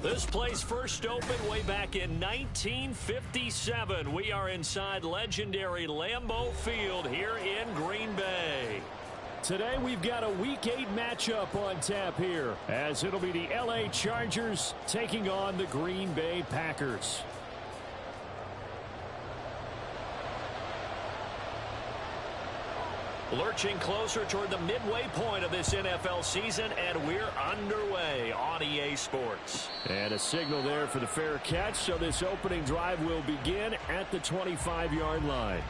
This place first opened way back in 1957. We are inside legendary Lambeau Field here in Green Bay. Today we've got a Week 8 matchup on tap here, as it'll be the LA Chargers taking on the Green Bay Packers. Lurching closer toward the midway point of this NFL season, and we're underway on EA Sports. And a signal there for the fair catch, so this opening drive will begin at the 25-yard line.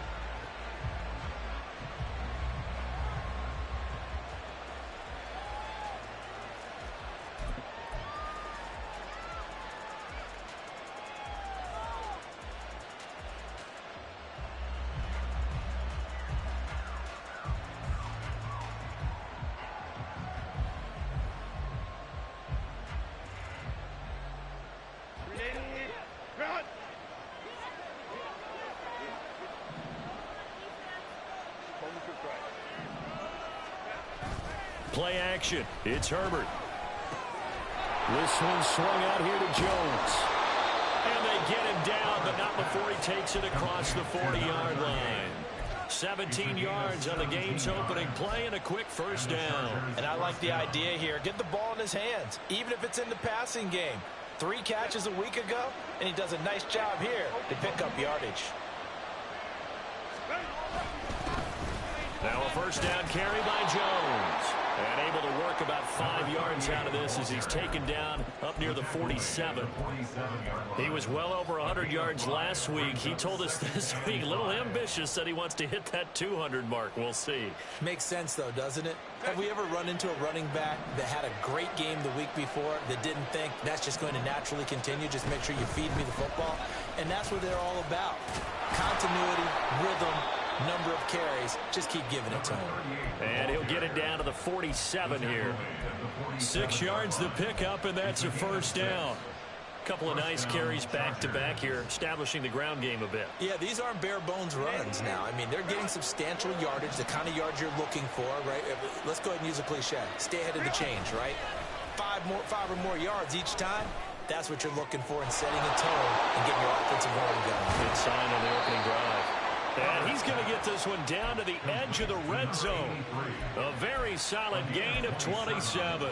Play action. It's Herbert. This one swung out here to Jones. And they get him down, but not before he takes it across the 40-yard line. 17 yards on the game's opening play and a quick first down. And I like the idea here. Get the ball in his hands, even if it's in the passing game. 3 catches a week ago, and he does a nice job here to pick up yardage. Now a first down carry by Jones. And able to work about 5 yards out of this as he's taken down up near the 47. He was well over 100 yards last week. He told us this week, a little ambitious, that he wants to hit that 200 mark. We'll see. Makes sense, though, doesn't it? Have we ever run into a running back that had a great game the week before that didn't think that's just going to naturally continue? Just make sure you feed me the football. And that's what they're all about. Continuity, rhythm, number of carries. Just keep giving it to him. And he'll get it down to the 47 here. 6 yards the pickup, and that's a first down. Couple of nice carries back-to-back here, establishing the ground game a bit. Yeah, these aren't bare-bones runs now. I mean, they're getting substantial yardage, the kind of yards you're looking for, right? Let's go ahead and use a cliche. Stay ahead of the change, right? 5 or more yards each time. That's what you're looking for in setting a tone and getting your offensive line going. Good sign on the opening drive. And he's going to get this one down to the edge of the red zone. A very solid gain of 27.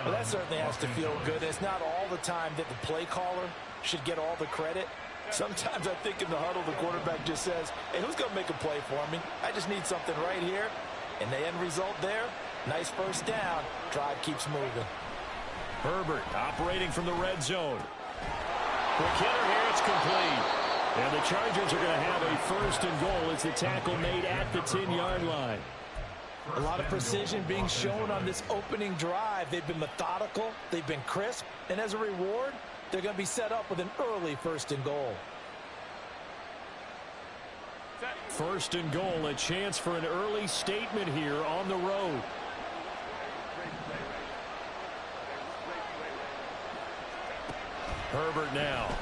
Well, that certainly has to feel good. It's not all the time that the play caller should get all the credit. Sometimes I think in the huddle, the quarterback just says, hey, who's going to make a play for me? I just need something right here. And the end result there, nice first down. Drive keeps moving. Herbert operating from the red zone. Quick hitter here, it's complete. And the Chargers are going to have a first and goal as the tackle made at the 10-yard line. A lot of precision being shown on this opening drive. They've been methodical, they've been crisp, and as a reward, they're going to be set up with an early first and goal. First and goal, a chance for an early statement here on the road. Herbert now.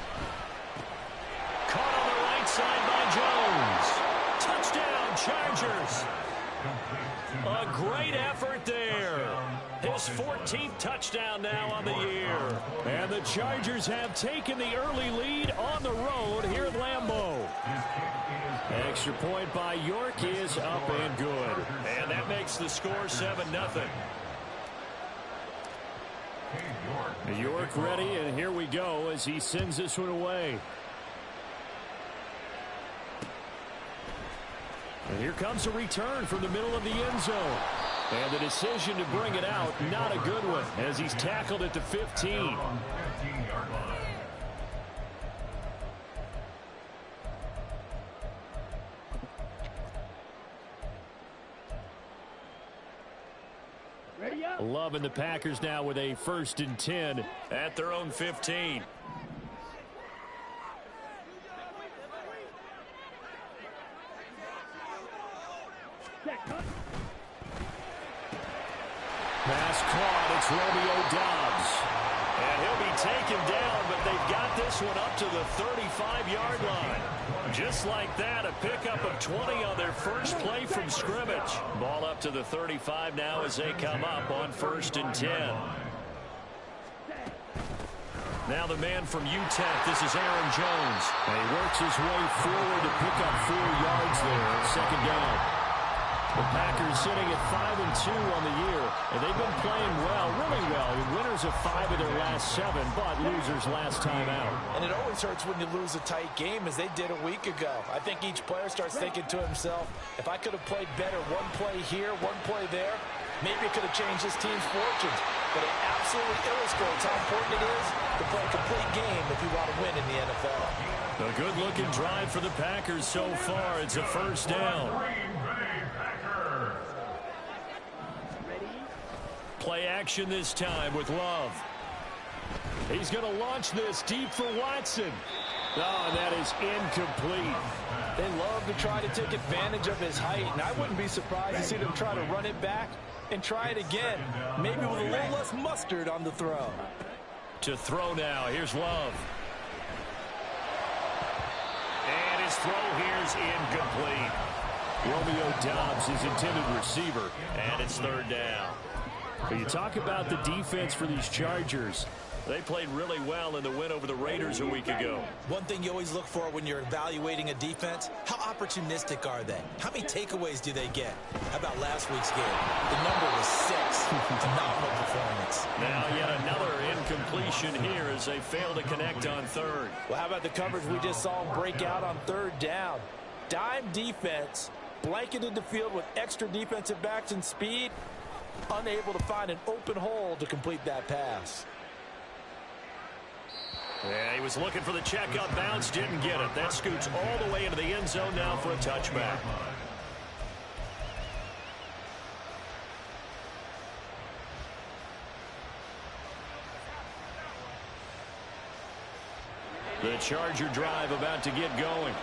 Caught on the right side by Jones. Touchdown, Chargers. A great effort there. His 14th touchdown now on the year. And the Chargers have taken the early lead on the road here at Lambeau. Extra point by York is up and good. And that makes the score 7-0. York ready, and here we go as he sends this one away. And here comes a return from the middle of the end zone. And the decision to bring it out, not a good one, as he's tackled at the 15. Loving the Packers now with a 1st and 10 at their own 15. Pass caught. It's Romeo Doubs. And he'll be taken down, but they've got this one up to the 35-yard line. Just like that, a pickup of 20 on their first play from scrimmage. Ball up to the 35 now as they come up on 1st and 10. Now the man from UTEP, this is Aaron Jones. And he works his way forward to pick up 4 yards there. Second down. The Packers sitting at 5-2 on the year. And they've been playing well, really well. Winners of 5 of their last 7, but losers last time out. And it always hurts when you lose a tight game, as they did a week ago. I think each player starts thinking to himself, if I could have played better one play here, one play there, maybe it could have changed this team's fortunes. But it absolutely illustrates how important it is to play a complete game if you want to win in the NFL. A good-looking drive for the Packers so far. It's a first down. Play action this time with Love. He's going to launch this deep for Watson. Oh, and that is incomplete. They love to try to take advantage of his height, and I wouldn't be surprised to see them try to run it back and try it again, maybe with a little less mustard on the throw. To throw now, here's Love. And his throw here's incomplete. Romeo Doubs, his intended receiver, and it's third down. But you talk about the defense for these Chargers. They played really well in the win over the Raiders a week ago. One thing you always look for when you're evaluating a defense, how opportunistic are they? How many takeaways do they get? How about last week's game? The number was 6. Phenomenal performance. Now yet another incompletion here as they fail to connect on third. Well, how about the coverage we just saw them break out on third down? Dime defense, blanketed the field with extra defensive backs and speed, unable to find an open hole to complete that pass. Yeah, he was looking for the checkup bounce, didn't get it. That scoots all the way into the end zone now for a touchback. The Charger drive about to get going.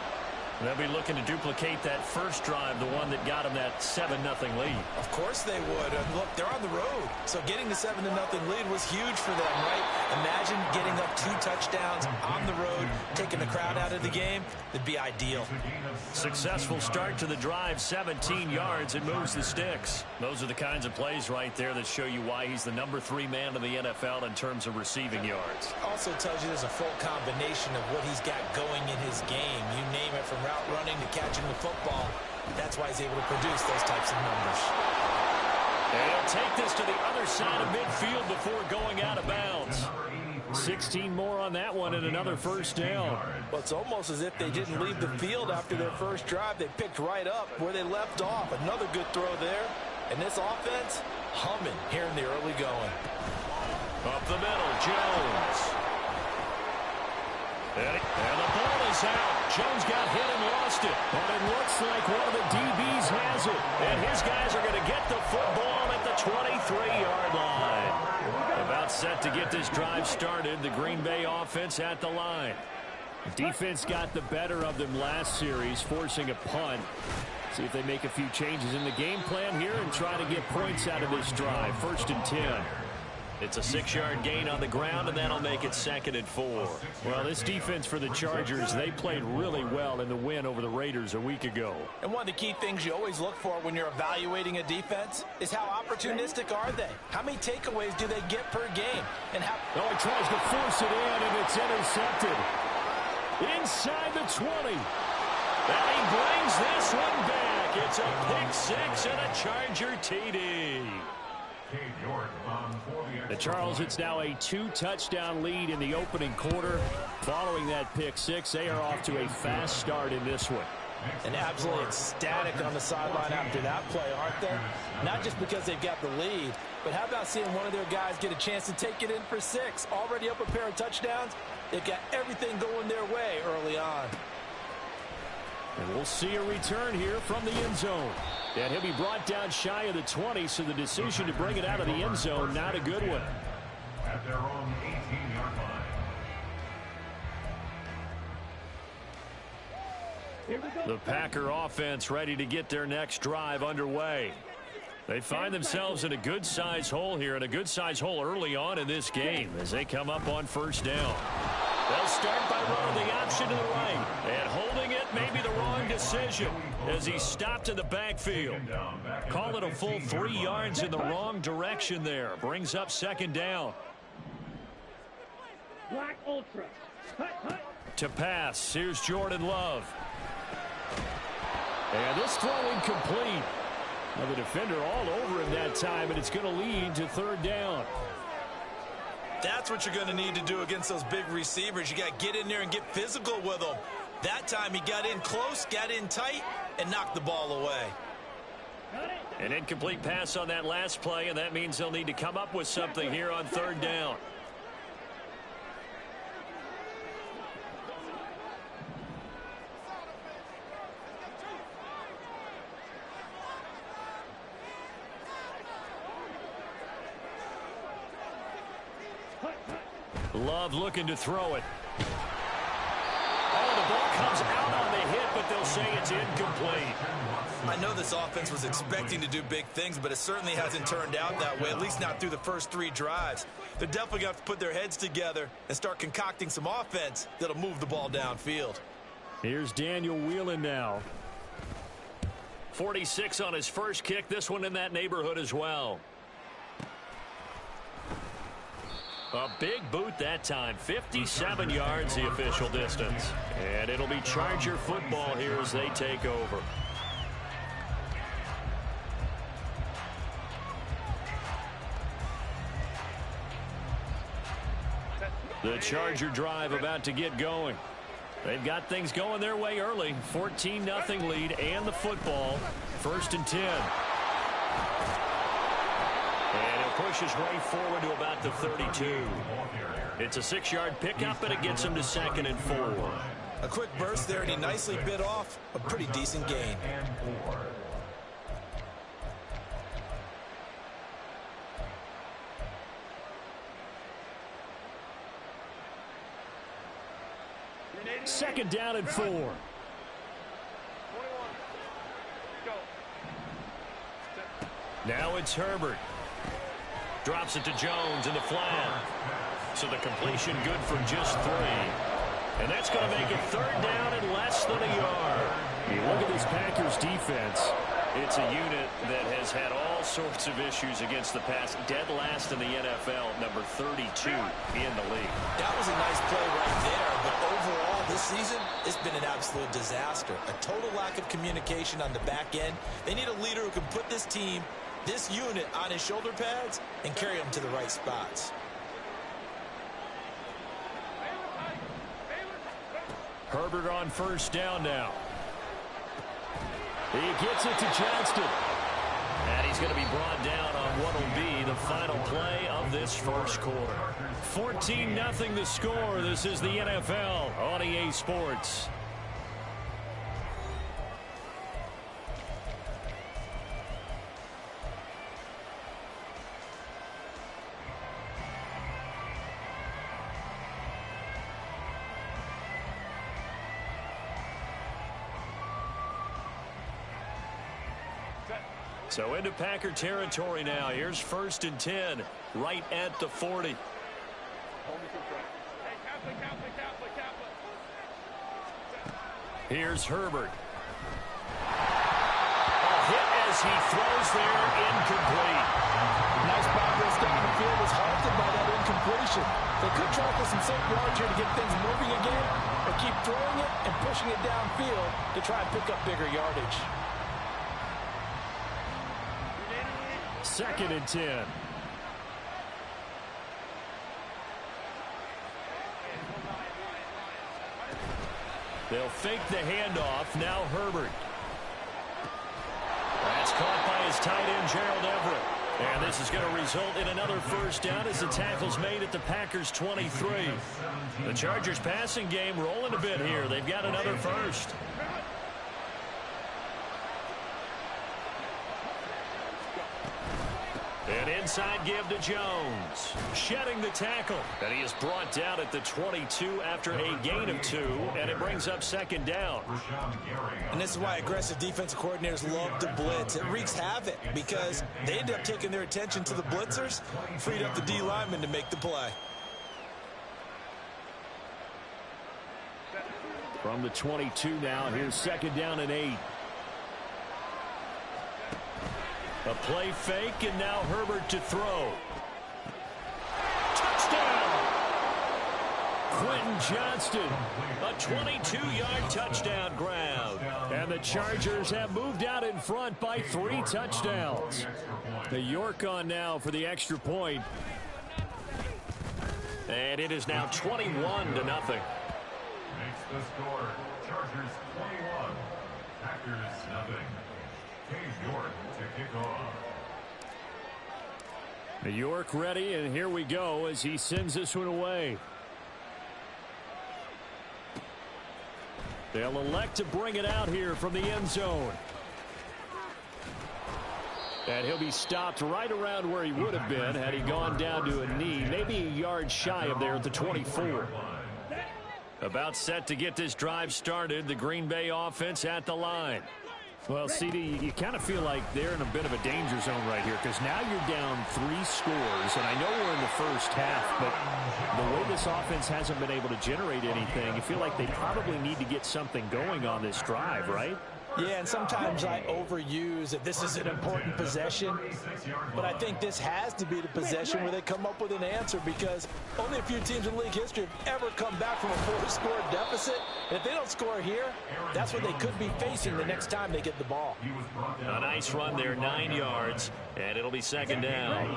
They'll be looking to duplicate that first drive, the one that got them that 7-0 lead. Of course they would. Look, they're on the road. So getting the 7-0 lead was huge for them, right? Imagine getting up 2 touchdowns on the road, taking the crowd out of the game. It'd be ideal. Successful start to the drive, 17 yards. It moves the sticks. Those are the kinds of plays right there that show you why he's the number 3 man in the NFL in terms of receiving yards. Also tells you there's a full combination of what he's got going in his game. You name it, from route running to catching the football. That's why he's able to produce those types of numbers. And he'll take this to the other side of midfield before going out of bounds. 16 more on that one and another first down. Well, it's almost as if they didn't leave the field after their first drive. They picked right up where they left off. Another good throw there. And this offense, humming here in the early going. Up the middle, Jones. And the ball is out. Jones got hit and lost it. But it looks like one of the DBs has it. And his guys are going to get the football at the 23-yard line. About set to get this drive started. The Green Bay offense at the line. The defense got the better of them last series, forcing a punt. See if they make a few changes in the game plan here and try to get points out of this drive. 1st and 10. It's a 6-yard gain on the ground, and that'll make it 2nd and 4. Well, this defense for the Chargers, they played really well in the win over the Raiders a week ago. And one of the key things you always look for when you're evaluating a defense is how opportunistic are they? How many takeaways do they get per game? And how... Oh, he tries to force it in, and it's intercepted. Inside the 20. And he brings this one back. It's a pick 6 and a Charger TD. The Charles, it's now a 2-touchdown lead in the opening quarter. Following that pick 6, they are off to a fast start in this one. And absolutely ecstatic on the sideline after that play, aren't they? Not just because they've got the lead, but how about seeing one of their guys get a chance to take it in for 6? Already up a pair of touchdowns. They've got everything going their way early on. And we'll see a return here from the end zone. And he'll be brought down shy of the 20, so the decision to bring it out of the end zone, not a good one. At their own 18-yard line. The Packer offense ready to get their next drive underway. They find themselves in a good-sized hole here, and a good-sized hole early on in this game as they come up on 1st down. They'll start by running the option to the right, and holding it may be the wrong decision as he stopped in the backfield. Call it a full 3 yards in the wrong direction there. Brings up 2nd down. Black Ultra. Hut, hut. To pass, here's Jordan Love. And this throw incomplete. Well, the defender all over him that time, and it's going to lead to third down. That's what you're going to need to do against those big receivers. You got to get in there and get physical with them. That time he got in close, got in tight, and knocked the ball away. An incomplete pass on that last play, and that means they'll need to come up with something here on third down. Love looking to throw it. Oh, the ball comes out on the hit, but they'll say it's incomplete. I know this offense was expecting to do big things, but it certainly hasn't turned out that way, at least not through the first 3 drives. They're definitely going to have to put their heads together and start concocting some offense that'll move the ball downfield. Here's Daniel Whelan now. 46 on his first kick, this one in that neighborhood as well. A big boot that time, 57 yards the official distance. And it'll be Charger football here as they take over. The Charger drive about to get going. They've got things going their way early. 14-0 lead and the football. 1st and 10. And he'll push his way forward to about the 32. It's a 6-yard pickup, and it gets him to 2nd and 4. A quick burst there, and he nicely bit off a pretty decent gain. Second down and 4. Now it's Herbert. Drops it to Jones in the flat. So the completion good for just 3. And that's going to make it 3rd down and less than a yard. You look at this Packers defense. It's a unit that has had all sorts of issues against the pass. Dead last in the NFL, number 32 in the league. That was a nice play right there, but overall this season, it's been an absolute disaster. A total lack of communication on the back end. They need a leader who can put this team, this unit, on his shoulder pads and carry them to the right spots. Herbert on 1st down now. He gets it to Johnston. And he's going to be brought down on what will be the final play of this first quarter. 14-0 the score. This is the NFL on EA Sports. So into Packer territory now. Here's 1st and 10, right at the 40. Here's Herbert. A hit as he throws there, incomplete. Nice progress down the field was halted by that incompletion. They could try for some safe yards here to get things moving again, or keep throwing it and pushing it downfield to try and pick up bigger yardage. 2nd and 10. They'll fake the handoff. Now Herbert. That's caught by his tight end, Gerald Everett. And this is going to result in another 1st down as the tackle's made at the Packers' 23. The Chargers passing game rolling a bit here. They've got another 1st. An inside give to Jones. Shedding the tackle. And he is brought down at the 22 after a gain of 2. And it brings up 2nd down. And this is why aggressive defensive coordinators love to blitz. It wreaks havoc because they end up taking their attention to the blitzers, freed up the D lineman to make the play. From the 22 now, here's 2nd down and 8. A play fake, and now Herbert to throw. Touchdown! Johnston, a 22-yard touchdown grab. And the Chargers have moved out in front by 3 touchdowns. The York on now for the extra point. And it is now 21-0. Makes the score. Chargers 21. Packers nothing. Cade York to kick off. The York ready, and here we go as he sends this one away. They'll elect to bring it out here from the end zone. And he'll be stopped right around where he would have been had he gone down to a knee, maybe a yard shy of there at the 24. About set to get this drive started, the Green Bay offense at the line. Well, CD, you kind of feel like they're in a bit of a danger zone right here because now you're down 3 scores, and I know we're in the first half, but the way this offense hasn't been able to generate anything, you feel like they probably need to get something going on this drive, right? Yeah, and sometimes I overuse that this is an important possession, but I think this has to be the possession where they come up with an answer because only a few teams in league history have ever come back from a 4-score deficit. And if they don't score here, that's what they could be facing the next time they get the ball. A nice run there, 9 yards, and it'll be second down.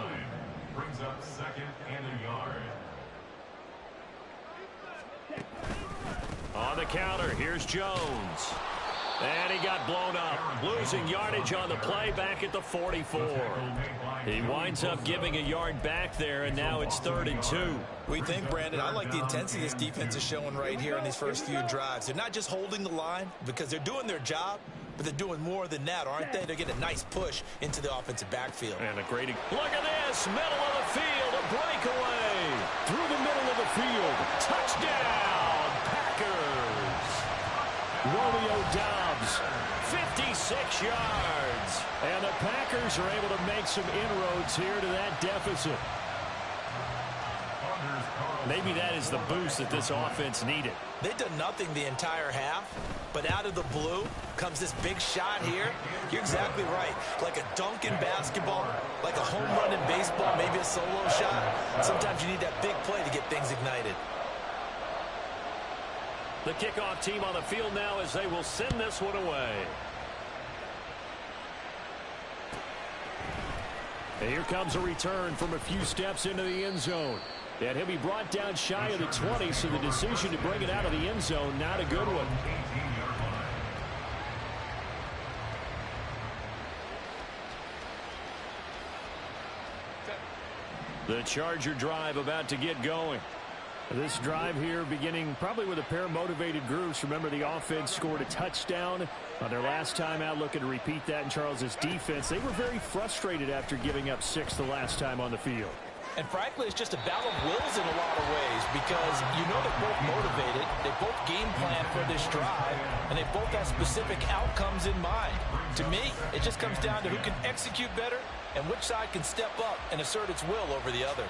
Brings up second and a yard. On the counter, here's Jones. And he got blown up, losing yardage on the play back at the 44. He winds up giving a yard back there, and now it's 3rd and 2. We think, Brandon, I like the intensity this defense is showing right here in these first few drives. They're not just holding the line because they're doing their job, but they're doing more than that, aren't they? They're getting a nice push into the offensive backfield. And a great... Look at this, middle of the field, a breakaway. Through the middle of the field, touchdown, Packers. Romeo Doubs, 56 yards. And the Packers are able to make some inroads here to that deficit. Maybe that is the boost that this offense needed. They've done nothing the entire half, but out of the blue comes this big shot here. You're exactly right. Like a dunk in basketball, like a home run in baseball, maybe a solo shot. Sometimes you need that big play to get things ignited. The kickoff team on the field now as they will send this one away. And here comes a return from a few steps into the end zone. And he'll be brought down shy of the 20, so the decision to bring it out of the end zone, not a good one. The Charger drive about to get going. This drive here beginning probably with a pair of motivated groups. Remember, the offense scored a touchdown on their last time out, looking to repeat that in Charles's defense. They were very frustrated after giving up 6 the last time on the field. And frankly, it's just a battle of wills in a lot of ways because you know they're both motivated, they both game plan for this drive, and they both have specific outcomes in mind. To me, it just comes down to who can execute better and which side can step up and assert its will over the other.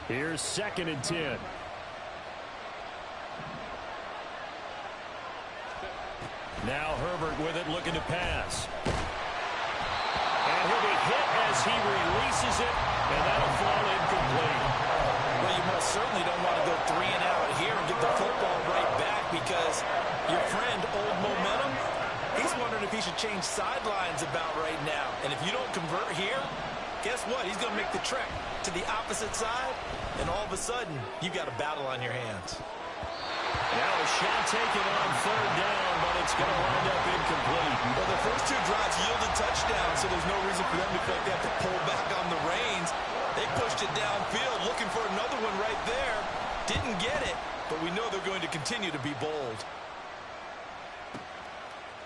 Here's 2nd and 10. Now Herbert with it, looking to pass. And he'll be hit as he releases it, and that'll fall incomplete. Well, you most certainly don't want to go 3 and out here and get the football right back because your friend, Old Momentum, he's wondering if he should change sidelines about right now. And if you don't convert here, guess what? He's going to make the trek to the opposite side, and all of a sudden, you've got a battle on your hands. Now a shot taken on 3rd down, but it's going to wind up incomplete. Well, the first 2 drives yielded touchdowns, so there's no reason for them to feel like they have to pull back on the reins. They pushed it downfield, looking for another one right there. Didn't get it, but we know they're going to continue to be bold.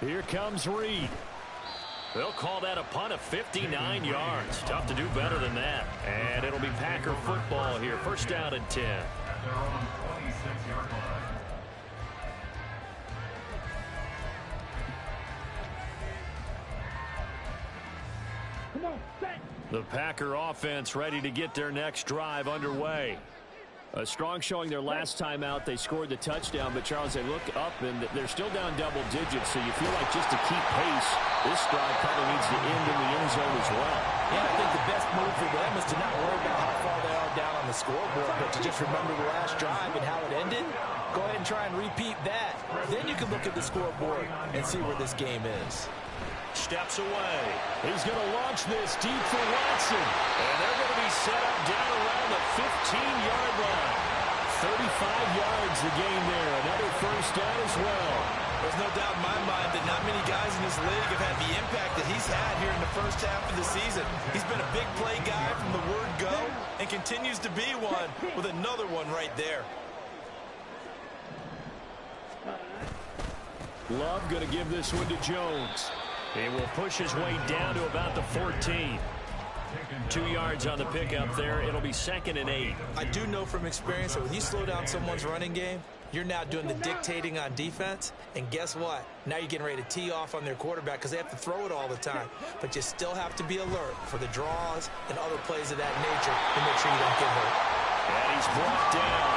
Here comes Reed. They'll call that a punt of 59 yards. Tough to do better than that. And it'll be Packer football here. 1st down and 10. Come on, set. The Packer offense ready to get their next drive underway. A strong showing their last time out. They scored the touchdown, but, Charles, they look up, and they're still down double digits, so you feel like just to keep pace, this drive probably needs to end in the end zone as well. Yeah, I think the best move for them is to not worry about how far they are down on the scoreboard, but to just remember the last drive and how it ended. Go ahead and try and repeat that. Then you can look at the scoreboard and see where this game is. Steps away. He's going to launch this deep for Watson. And they're going to be set up down around the 15-yard line. 35 yards the gain there. Another first down as well. There's no doubt in my mind that not many guys in this league have had the impact that he's had here in the first half of the season. He's been a big play guy from the word go and continues to be one with another one right there. Love going to give this one to Jones. He will push his way down to about the 14. 2 yards on the pickup there. It'll be 2nd and 8. I do know from experience that when you slow down someone's running game, you're now doing the dictating on defense. And guess what? Now you're getting ready to tee off on their quarterback because they have to throw it all the time. But you still have to be alert for the draws and other plays of that nature to make sure you don't get hurt. And he's brought down.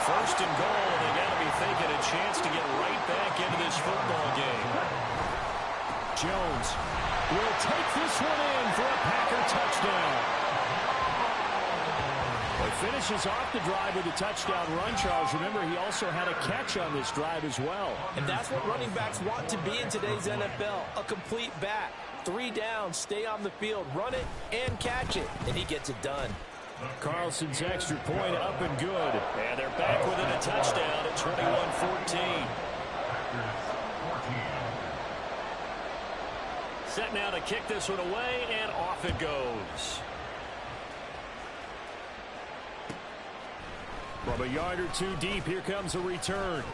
1st and goal. They got to be thinking a chance to get right back into this football game. Jones will take this one in for a Packer touchdown. He finishes off the drive with a touchdown run, Charles. Remember, he also had a catch on this drive as well. And that's what running backs want to be in today's NFL, a complete back. 3 downs, stay on the field, run it, and catch it. And he gets it done. Carlson's extra point up and good. And they're back within a touchdown at 21-14. Set now to kick this one away, and off it goes. From a yard or two deep, here comes a return.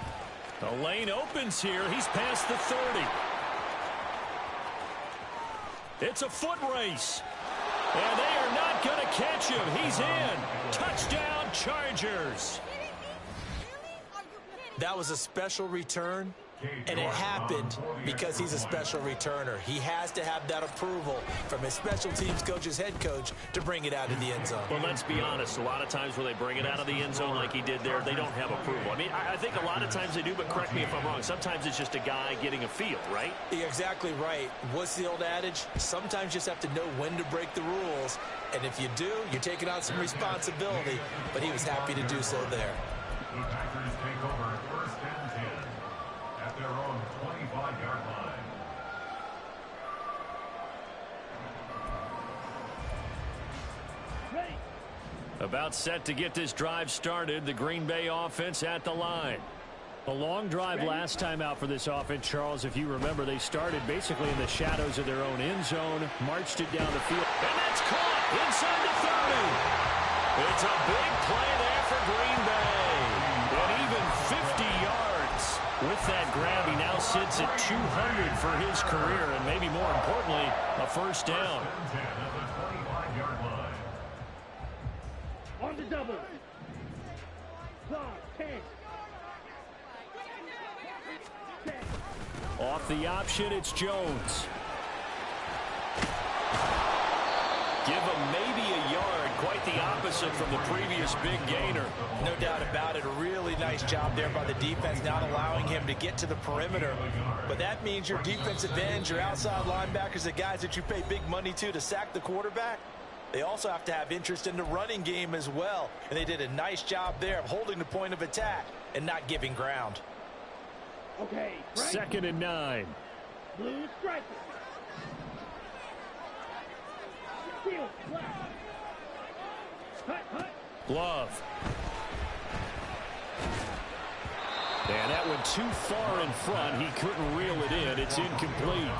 The lane opens here. He's past the 30. It's a foot race. And they are not going to catch him. He's in. Touchdown, Chargers. That was a special return. And it happened because he's a special returner. He has to have that approval from his special teams coach's head coach to bring it out of the end zone. Well, let's be honest. A lot of times when they bring it out of the end zone like he did there, they don't have approval. I mean, I think a lot of times they do, but correct me if I'm wrong. Sometimes it's just a guy getting a feel, right? You're exactly right. What's the old adage? Sometimes you just have to know when to break the rules. And if you do, you're taking on some responsibility. But he was happy to do so there. The Packers take over 1st and 10 at their own 25-yard line. About set to get this drive started. The Green Bay offense at the line. A long drive last time out for this offense, Charles. If you remember, they started basically in the shadows of their own end zone, marched it down the field. And that's caught inside the 30. It's a big play there for Green Bay. And even 50 yards with that grab. He now sits at 200 for his career, and maybe more importantly, a first down. 10 at the 25-yard line. On the double. Clock, 10. Off the option, it's Jones. Give him maybe a yard. Quite the opposite from the previous big gainer. No doubt about it. A really nice job there by the defense, not allowing him to get to the perimeter. But that means your defensive ends, your outside linebackers, the guys that you pay big money to sack the quarterback, they also have to have interest in the running game as well. And they did a nice job there of holding the point of attack and not giving ground. Okay, right. 2nd and 9. Blue striker. Field, black. Hut, hut. Glove. And that went too far in front. He couldn't reel it in. It's incomplete.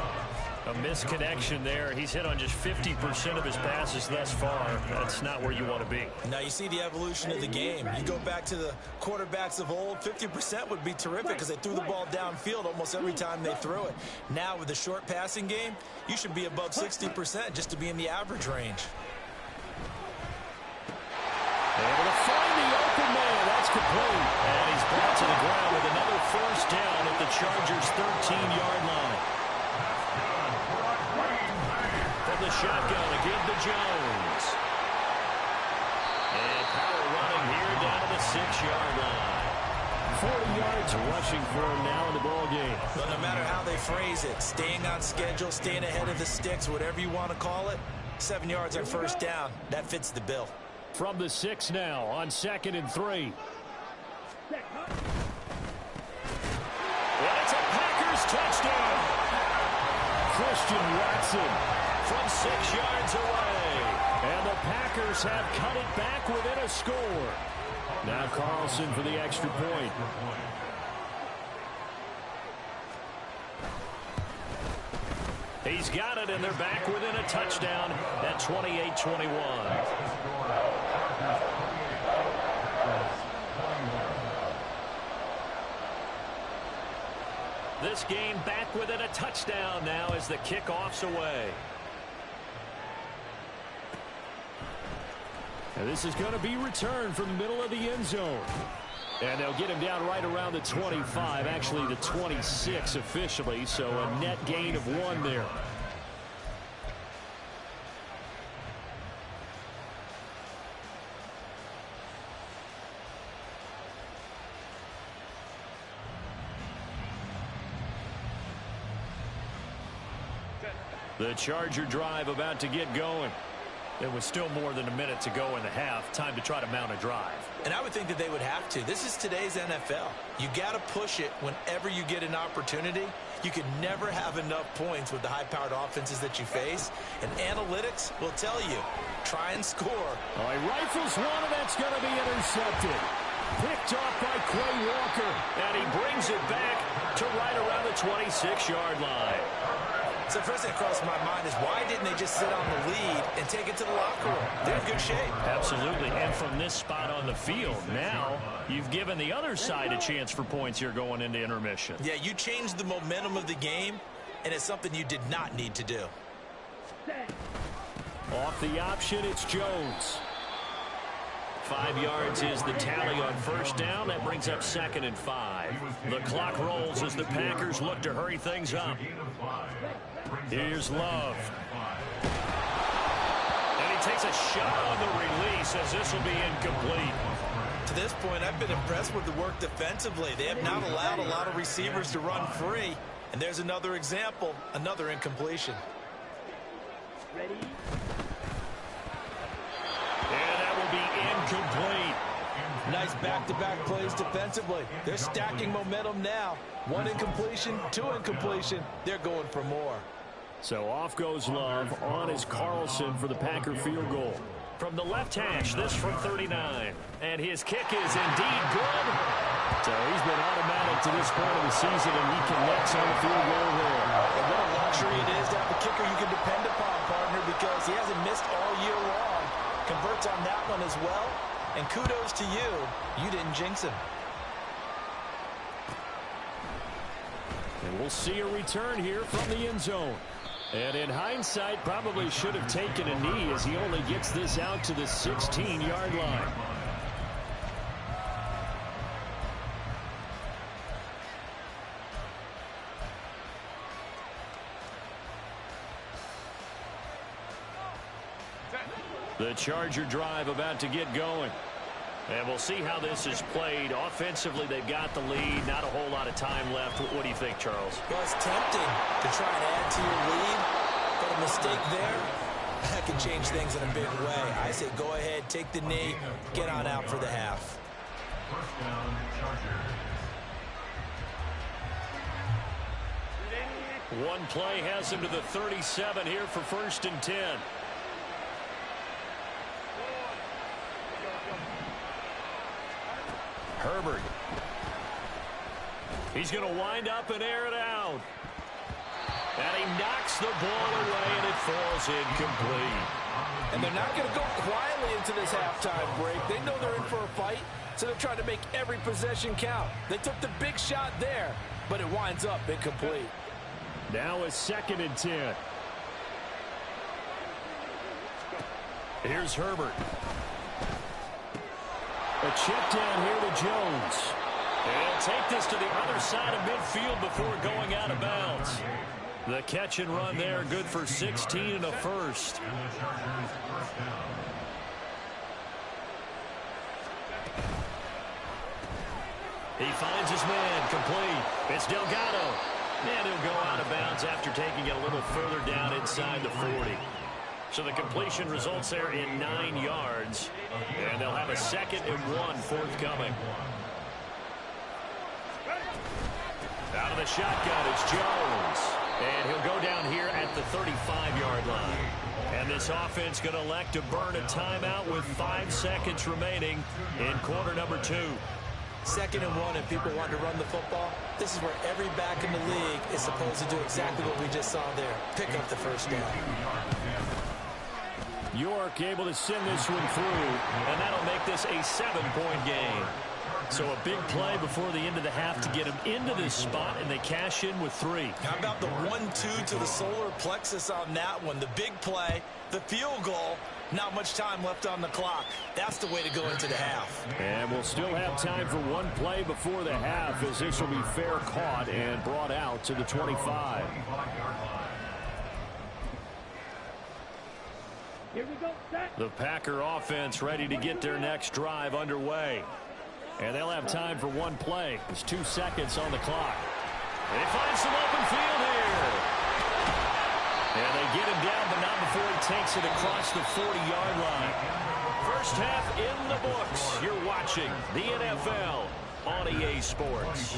A misconnection there. He's hit on just 50% of his passes thus far. That's not where you want to be. Now you see the evolution of the game. You go back to the quarterbacks of old, 50% would be terrific because they threw the ball downfield almost every time they threw it. Now with the short passing game, you should be above 60% just to be in the average range. Able to find the open man. That's complete. And he's brought to the ground with another first down at the Chargers' 13-yard line. From the shotgun, again to Jones. And power running here down to the 26-yard line. 40 yards rushing for him now in the ball game. But no matter how they phrase it, staying on schedule, staying ahead of the sticks, whatever you want to call it, 7 yards on first down, that fits the bill. From the 6 now on 2nd and 3. And it's a Packers touchdown. Christian Watson From 6 yards away. and the Packers have cut it back within a score. Now Carlson for the extra point. He's got it, and they're back within a touchdown at 28-21. This game back within a touchdown now as the kickoff's away. And this is going to be returned from the middle of the end zone. And they'll get him down right around the 25, actually the 26 officially, so a net gain of 1 there. The Charger drive about to get going. There was still more than a minute to go in the half. Time to try to mount a drive. And I would think that they would have to. This is today's NFL. You got to push it whenever you get an opportunity. You can never have enough points with the high-powered offenses that you face. And analytics will tell you, try and score. Oh, he rifles one, and that's going to be intercepted. Picked off by Quay Walker. And he brings it back to right around the 26-yard line. So first thing that crossed my mind is why didn't they just sit on the lead and take it to the locker room? They're in good shape. Absolutely. And from this spot on the field, now you've given the other side a chance for points here going into intermission. Yeah, you changed the momentum of the game, and it's something you did not need to do. Off the option, it's Jones. 5 yards is the tally on first down. That brings up 2nd and 5. The clock rolls as the Packers look to hurry things up. Here's Love. And he takes a shot on the release as this will be incomplete. To this point, I've been impressed with the work defensively. They have not allowed a lot of receivers to run free. And there's another example, another incompletion. Ready? And that will be incomplete. Nice back-to-back plays defensively. They're stacking momentum now. 1 incompletion, 2 incompletion. They're going for more. So off goes Love. On is Carlson for the Packer field goal. From the left hash, this from 39. And his kick is indeed good. So he's been automatic to this point of the season, and he connects on the field goal there. And what a luxury it is to have a kicker you can depend upon, partner, because he hasn't missed all year long. Converts on that one as well. And kudos to you. You didn't jinx him. And we'll see a return here from the end zone. And in hindsight, probably should have taken a knee as he only gets this out to the 16-yard line. The Charger drive about to get going. And we'll see how this is played. Offensively, they've got the lead. Not a whole lot of time left. What do you think, Charles? Well, it's tempting to try and add to your lead, but a mistake there, that can change things in a big way. I say go ahead, take the knee, get on out for the half. First down, Chargers. One play has him to the 37 here for 1st and 10. Herbert. He's going to wind up and air it out. And he knocks the ball away, and it falls incomplete. And they're not going to go quietly into this halftime break. They know they're in for a fight, so they're trying to make every possession count. They took the big shot there, but it winds up incomplete. Now a 2nd and 10. Here's Herbert. A check down here to Jones. And take this to the other side of midfield before going out of bounds. The catch and run there, good for 16 and a first. And the Chargers' first down. He finds his man, complete. It's Delgado. And he'll go out of bounds after taking it a little further down inside the 40. So the completion results there in 9 yards. And they'll have a 2nd and 1 forthcoming. Out of the shotgun, it's Jones. And he'll go down here at the 35-yard line. And this offense going to elect to burn a timeout with 5 seconds remaining in quarter number 2. 2nd and 1, and people want to run the football. This is where every back in the league is supposed to do exactly what we just saw there. Pick up the first down. York able to send this one through, and that'll make this a 7-point game. So a big play before the end of the half to get them into this spot, and they cash in with 3. How about the 1-2 to the solar plexus on that one? The big play, the field goal, not much time left on the clock. That's the way to go into the half. And we'll still have time for one play before the half, as this will be fair caught and brought out to the 25. Here we go, set. The Packer offense ready to get their next drive underway. And they'll have time for one play. There's 2 seconds on the clock. They find some open field here. And they get him down, but not before he takes it across the 40-yard line. First half in the books. You're watching the NFL on EA Sports.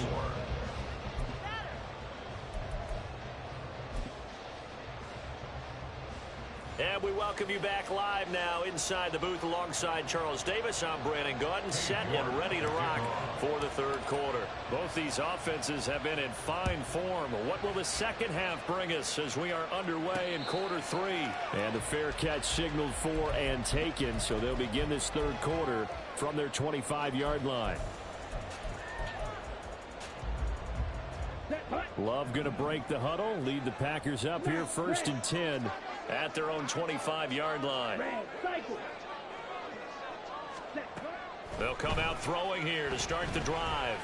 And we welcome you back live now inside the booth alongside Charles Davis. I'm Brandon Gaudin, set and ready to rock for the 3rd quarter. Both these offenses have been in fine form. What will the second half bring us as we are underway in quarter 3? And the fair catch signaled for and taken, so they'll begin this 3rd quarter from their 25-yard line. Love going to break the huddle, lead the Packers up here 1st and 10 at their own 25-yard line. They'll come out throwing here to start the drive.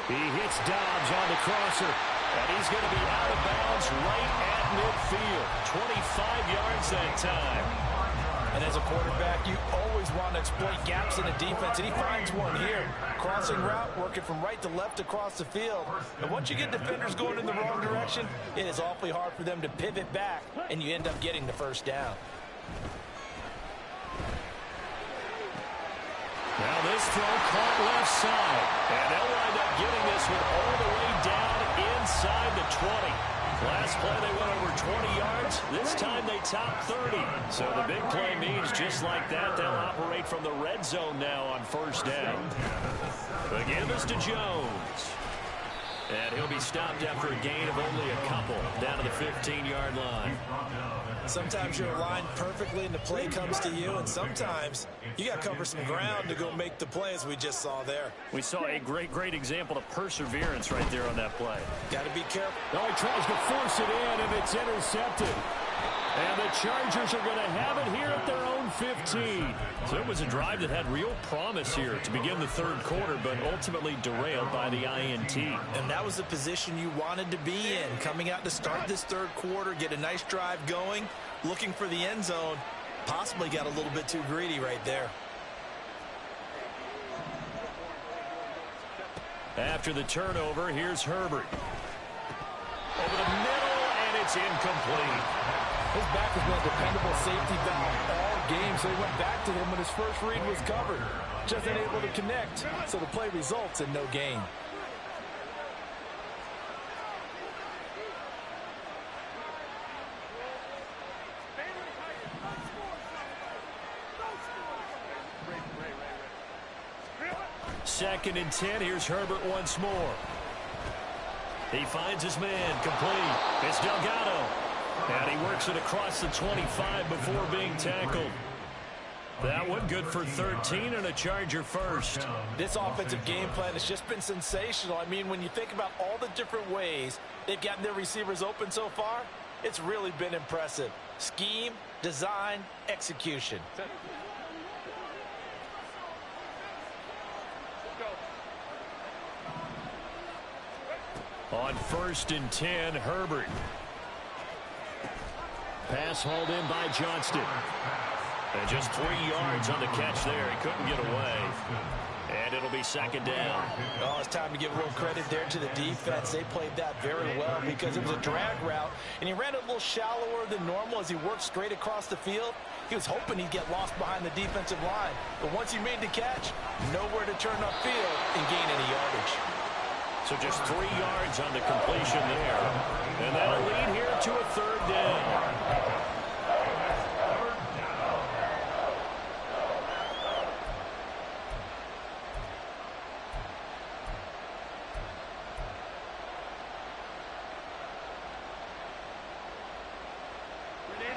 He hits Dobbs on the crosser, and he's going to be out of bounds right at midfield. 25 yards that time. And as a quarterback, you always want to exploit gaps in the defense, and he finds one here. Crossing route, working from right to left across the field. And once you get defenders going in the wrong direction, it is awfully hard for them to pivot back, and you end up getting the first down. Now this throw caught left side, and they'll wind up getting this one all the way down inside the 20. Last play they went over 20 yards. This time they top 30. So the big play means just like that, they'll operate from the red zone now on 1st down. Again, this to Jones. And he'll be stopped after a gain of only a couple down to the 15-yard line. Sometimes you're aligned perfectly and the play comes to you, and sometimes you got to cover some ground to go make the play, as we just saw there. We saw a great example of perseverance right there on that play. Got to be careful. Oh, he tries to force it in, and it's intercepted. And the Chargers are going to have it here at their own 15. So it was a drive that had real promise here to begin the 3rd quarter, but ultimately derailed by the INT. And that was the position you wanted to be in, coming out to start this 3rd quarter, get a nice drive going, looking for the end zone. Possibly got a little bit too greedy right there. After the turnover, here's Herbert. Over the middle, and it's incomplete. His back has been a dependable safety valve all game, so he went back to him when his first read was covered. Just unable to connect, so the play results in no gain. Second and 10, here's Herbert once more. He finds his man, complete. It's Delgado. And he works it across the 25 before being tackled. That one good for 13 and a Charger first. This offensive game plan has just been sensational. I mean, when you think about all the different ways they've gotten their receivers open so far, it's really been impressive. Scheme, design, execution. On 1st and 10, Herbert. Pass hauled in by Johnston. And just 3 yards on the catch there. He couldn't get away. And it'll be second down. Oh, it's time to give a little credit there to the defense. They played that very well because it was a drag route, and he ran a little shallower than normal as he worked straight across the field. He was hoping he'd get lost behind the defensive line, but once he made the catch, nowhere to turn upfield and gain any yardage. So just 3 yards on the completion there. And that'll lead here to a third down.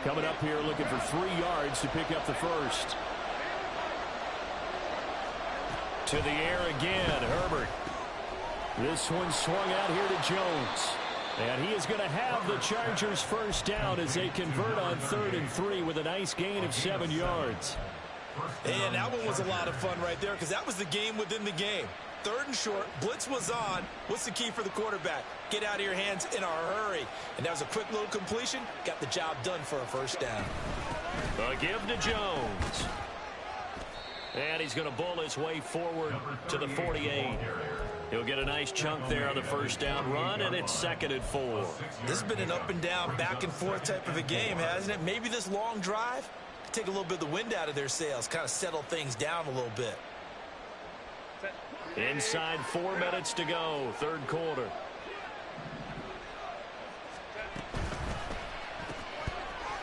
Coming up here looking for 3 yards to pick up the first. To the air again, Herbert. This one swung out here to Jones. And he is going to have the Chargers first down as they convert on 3rd and 3 with a nice gain of 7 yards. And that one was a lot of fun right there because that was the game within the game. 3rd and short, blitz was on. What's the key for the quarterback? Get out of your hands in a hurry. And that was a quick little completion. Got the job done for a first down. A give to Jones. And he's going to bull his way forward to the 48. He'll get a nice chunk there on the first down run, and it's 2nd and 4. This has been an up and down, back and forth type of a game, hasn't it? Maybe this long drive could take a little bit of the wind out of their sails, kind of settle things down a little bit. Inside 4 minutes to go, 3rd quarter.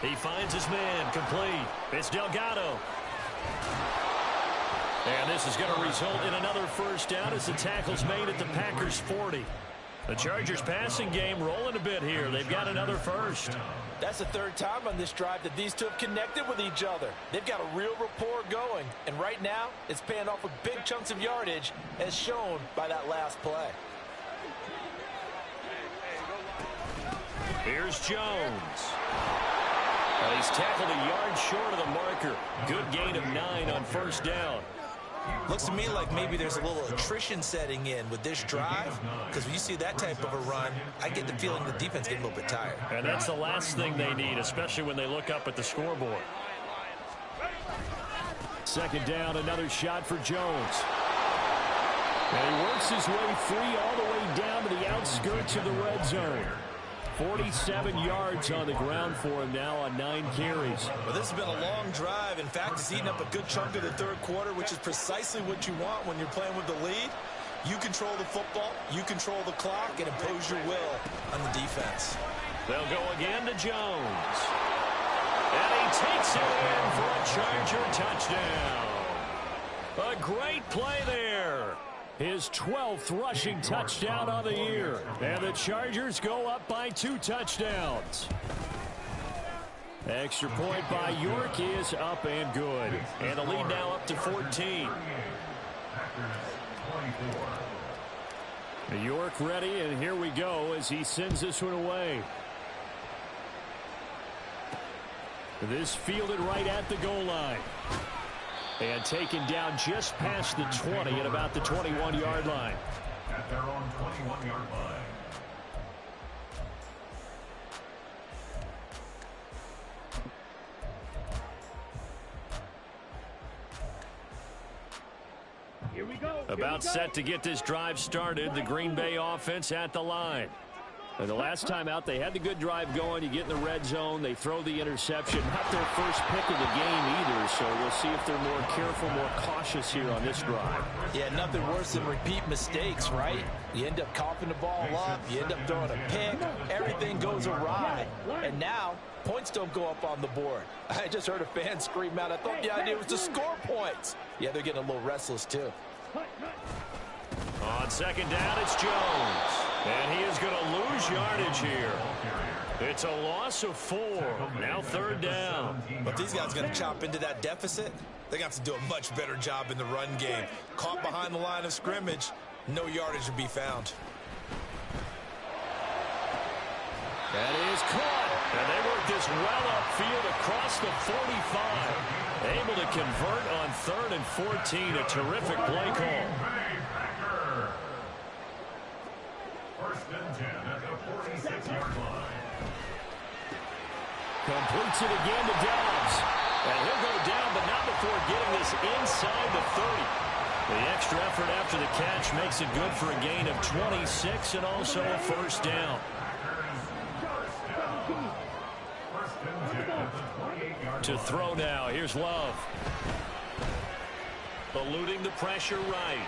He finds his man, complete. It's Delgado. And this is going to result in another first down as the tackle's made at the Packers' 40. The Chargers passing game rolling a bit here. They've got another first. That's the 3rd time on this drive that these two have connected with each other. They've got a real rapport going. And right now, it's paying off with big chunks of yardage as shown by that last play. Here's Jones. Well, he's tackled a yard short of the marker. Good gain of 9 on first down. Looks to me like maybe there's a little attrition setting in with this drive, because when you see that type of a run, I get the feeling the defense getting a little bit tired. And that's the last thing they need, especially when they look up at the scoreboard. 2nd down, another shot for Jones. And he works his way free all the way down to the outskirts of the red zone. 47 yards on the ground for him now on 9 carries. Well, this has been a long drive. In fact, it's eaten up a good chunk of the 3rd quarter, which is precisely what you want when you're playing with the lead. You control the football, you control the clock, and impose your will on the defense. They'll go again to Jones. And he takes it in for a Charger touchdown. A great play there. His 12th rushing touchdown on the year. And the Chargers go up by 2 touchdowns. Extra point by York is up and good. And the lead now up to 14. York ready, and here we go as he sends this one away. This fielded right at the goal line. And taken down just past the 20 at about the 21-yard line. At their own 21-yard line. Here we go. About set to get this drive started. The Green Bay offense at the line. And the last time out, they had the good drive going. You get in the red zone. They throw the interception. Not their first pick of the game either, so we'll see if they're more careful, more cautious here on this drive. Yeah, nothing worse than repeat mistakes, right? You end up coughing the ball up. You end up throwing a pick. Everything goes awry. And now, points don't go up on the board. I just heard a fan scream out. I thought the idea was to score points. Yeah, they're getting a little restless, too. On 2nd down, it's Jones. And he is going to lose yardage here. It's a loss of 4. Now 3rd down. But these guys are going to chop into that deficit. They're going to have to do a much better job in the run game. Caught behind the line of scrimmage, no yardage to be found. That is caught. And they work this well upfield across the 45. Able to convert on 3rd and 14. A terrific play call. First and 10 at the 46-yard line. Completes it again to Dobbs. And he'll go down, but not before getting this inside the 30. The extra effort after the catch makes it good for a gain of 26 and also a first down. To throw now, here's Love. Eluding the pressure right.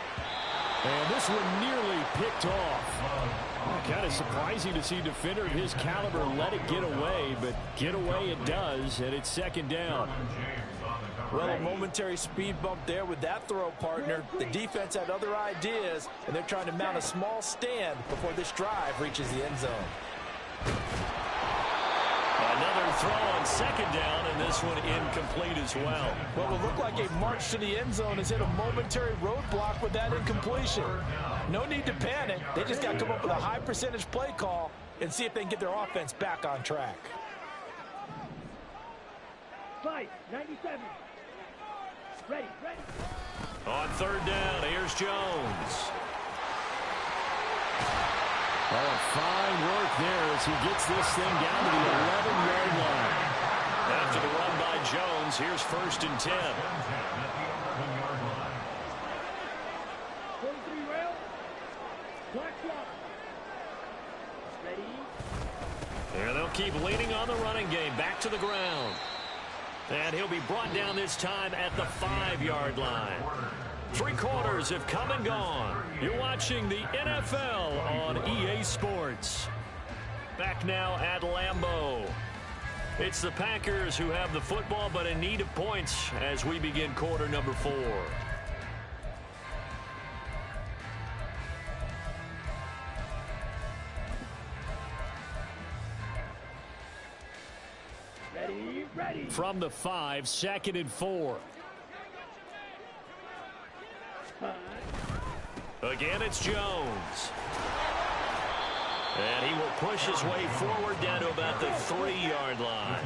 And this one nearly picked off. Kind of surprising to see a defender of his caliber let it get away, but get away it does, and it's second down. Well, a momentary speed bump there with that throw, partner. The defense had other ideas, and they're trying to mount a small stand before this drive reaches the end zone. Another throw on second down, and this one incomplete as well. Well, it looked like a march to the end zone has hit a momentary roadblock with that incompletion. No need to panic. They just got to come up with a high percentage play call and see if they can get their offense back on track. 97. Ready. On third down, here's Jones. Oh, fine work there as he gets this thing down to the 11-yard line. After the run by Jones, here's first and 10. 43 rail. Black block. Ready. There they'll keep leaning on the running game. Back to the ground. And he'll be brought down this time at the 5-yard line. 3 quarters have come and gone. You're watching the NFL on EA Sports. Back now at Lambeau. It's the Packers who have the football, but in need of points as we begin quarter number 4. Ready. From the 5, 2nd and 4. Again, it's Jones. And he will push his way forward down to about the 3-yard line.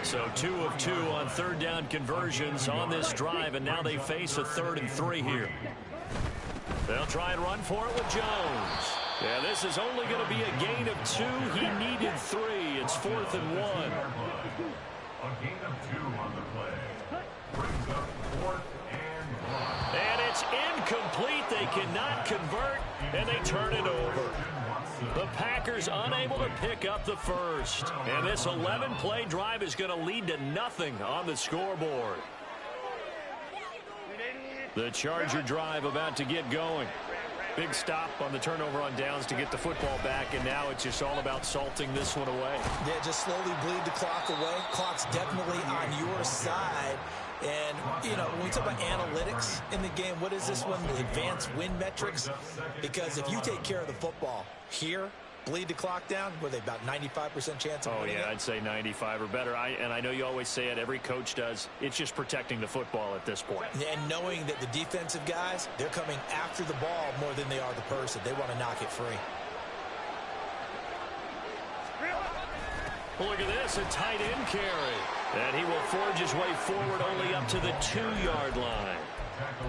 So 2 of 2 on third down conversions on this drive, and now they face a 3rd and 3 here. They'll try and run for it with Jones. Yeah, this is only going to be a gain of 2. He needed 3. It's 4th and 1. A gain of 2 on the play. Brings up 4th and 1. And it's incomplete. They cannot convert, and they turn it over. The Packers unable to pick up the first. And this 11-play drive is going to lead to nothing on the scoreboard. The Charger drive about to get going. Big stop on the turnover on downs to get the football back, and now it's just all about salting this one away. Yeah, just slowly bleed the clock away. Clock's definitely on your side. And, you know, when we talk about analytics in the game, what is this one? The advanced win metrics? Because if you take care of the football here, bleed the clock down, were they about 95% chance of winning it? I'd say 95 or better. And I know you always say it, every coach does. It's just protecting the football at this point. And knowing that the defensive guys, they're coming after the ball more than they are the person. They want to knock it free. Well, look at this, a tight end carry. And he will forge his way forward only up to the 2-yard line.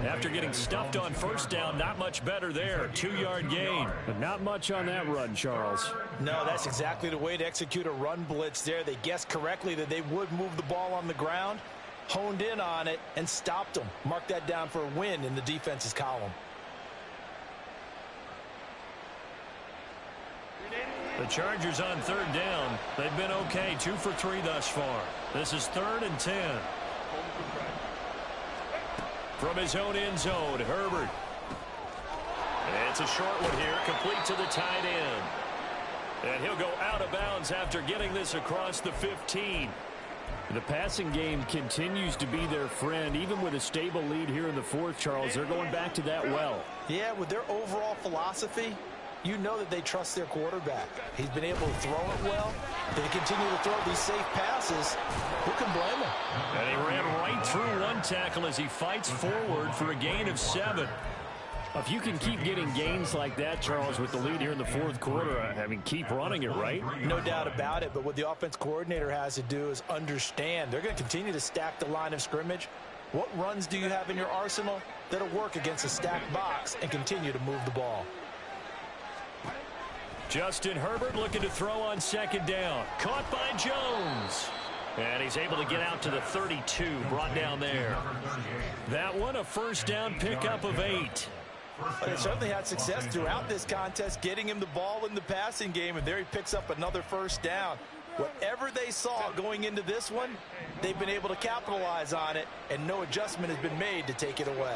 After getting stuffed on first down, not much better there. 2-yard gain. But not much on that run, Charles. No, that's exactly the way to execute a run blitz there. They guessed correctly that they would move the ball on the ground, honed in on it, and stopped them. Mark that down for a win in the defense's column. The Chargers on third down. They've been okay, 2 for 3 thus far. This is 3rd and 10. From his own end zone, Herbert. And it's a short one here, complete to the tight end. And he'll go out of bounds after getting this across the 15. The passing game continues to be their friend. Even with a stable lead here in the 4th, Charles, they're going back to that well. Yeah, with their overall philosophy, you know that they trust their quarterback. He's been able to throw it well. They continue to throw these safe passes. Who can blame him? And he ran right through one tackle as he fights forward for a gain of 7. If you can keep getting gains like that, Charles, with the lead here in the 4th quarter, I mean, keep running it, right? No doubt about it, but what the offense coordinator has to do is understand. They're going to continue to stack the line of scrimmage. What runs do you have in your arsenal that'll work against a stacked box and continue to move the ball? Justin Herbert looking to throw on second down. Caught by Jones. And he's able to get out to the 32, brought down there. That one a first down pickup of 8. They certainly had success throughout this contest, getting him the ball in the passing game, and there he picks up another first down. Whatever they saw going into this one, they've been able to capitalize on it, and no adjustment has been made to take it away.